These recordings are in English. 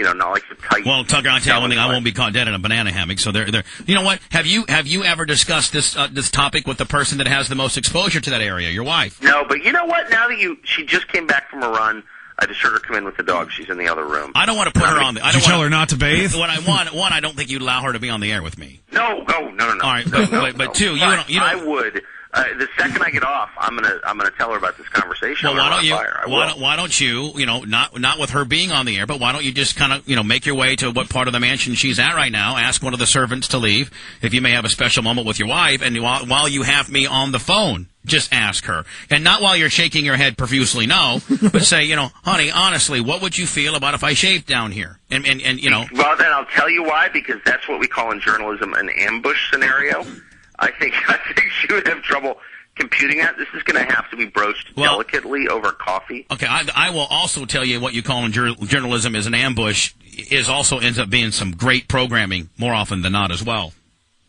not like the tight. Well, Tucker, I'll tell you one thing. I won't be caught dead in a banana hammock. So they're. You know what? Have you ever discussed this topic with the person that has the most exposure to that area? Your wife? No, but you know what? Now that she just came back from a run, I just heard her come in with the dog. She's in the other room. I don't want to put her on the. Did you tell her not to bathe? What I want, one, I don't think you'd allow her to be on the air with me. No. All right, but two, you don't. I would. The second I get off, I'm gonna tell her about this conversation. Well, why don't you, not with her being on the air, but why don't you just kind of, make your way to what part of the mansion she's at right now, ask one of the servants to leave, if you may have a special moment with your wife, and while you have me on the phone, just ask her. And not while you're shaking your head profusely, no, but say, honey, honestly, what would you feel about if I shaved down here? And Well, then I'll tell you why, because that's what we call in journalism an ambush scenario. I think she would have trouble computing that. This is going to have to be broached delicately over coffee. Okay, I will also tell you what you call in journalism is an ambush also ends up being some great programming more often than not as well.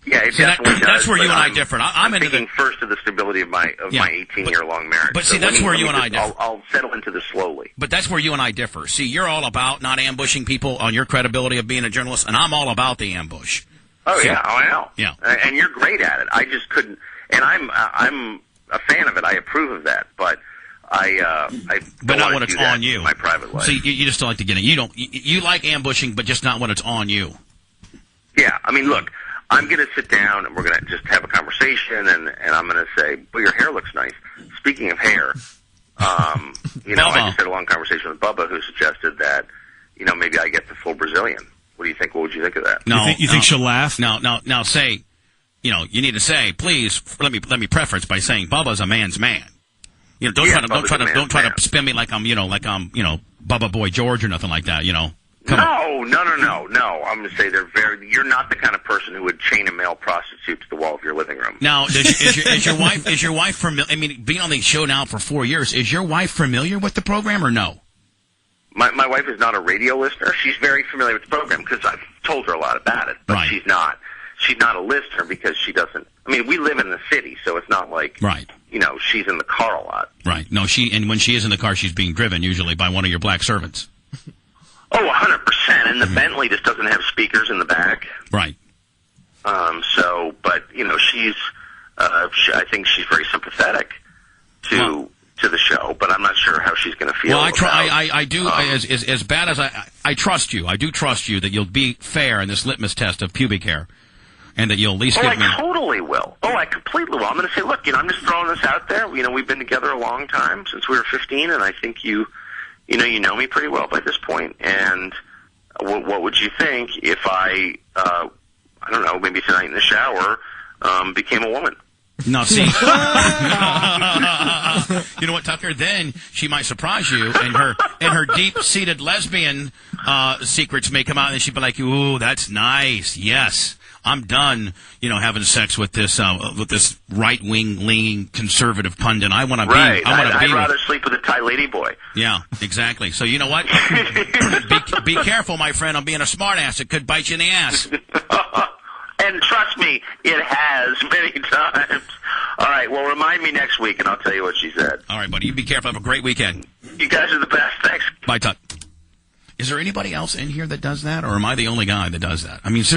Yeah, it definitely does. That's where you and I differ. I'm thinking first of the stability of my 18-year-long marriage. But see, that's where you and I differ. I'll settle into this slowly. But that's where you and I differ. See, you're all about not ambushing people on your credibility of being a journalist, and I'm all about the ambush. Oh, yeah, I know. Yeah. And you're great at it. I just couldn't. And I'm a fan of it. I approve of that. But I but don't not want when to it's do that on you. in my private life. So you just don't like to get in. You like ambushing, but just not when it's on you. Yeah. I mean, look, I'm going to sit down and we're going to just have a conversation, and I'm going to say, well, your hair looks nice. Speaking of hair, I just had a long conversation with Bubba, who suggested that, maybe I get the full Brazilian. What do you think? What would you think of that? No, you think she'll laugh? Now say, you need to say, please, let me preference by saying Bubba's a man's man. Don't try to spin me like I'm Bubba Boy George or nothing like that. Come on. No. I'm going to say you're not the kind of person who would chain a male prostitute to the wall of your living room. Now, is your wife familiar? I mean, being on the show now for 4 years, is your wife familiar with the program or no? My wife is not a radio listener. She's very familiar with the program because I've told her a lot about it. But right. She's not a listener because she doesn't. I mean, we live in the city, so it's not like right. She's in the car a lot. Right. No, and when she is in the car, she's being driven usually by one of your black servants. Oh, 100%. And the Bentley just doesn't have speakers in the back. Right. But she's. I think she's very sympathetic to the show, but I'm not sure how she's going to feel. Well, I do, as bad as I trust you. I do trust you that you'll be fair in this litmus test of pubic hair, and that you'll at least give me... I totally will. I completely will. I'm going to say, look, I'm just throwing this out there. We've been together a long time, since we were 15, and I think you know me pretty well by this point, and what would you think if I don't know, maybe tonight in the shower, became a woman? No, see, you know what, Tucker? Then she might surprise you, and her deep-seated lesbian secrets may come out, and she'd be like, "Ooh, that's nice. Yes, I'm done. Having sex with this right-wing leaning conservative pundit. I want to be. Right. I'd rather sleep with a Thai lady boy. Yeah, exactly. So you know what? be careful, my friend. I'm being a smartass. It could bite you in the ass. And trust me, it has many times. All right, well, remind me next week, and I'll tell you what she said. All right, buddy. You be careful. Have a great weekend. You guys are the best. Thanks. Bye, Tuck. Is there anybody else in here that does that, or am I the only guy that does that? I mean, seriously.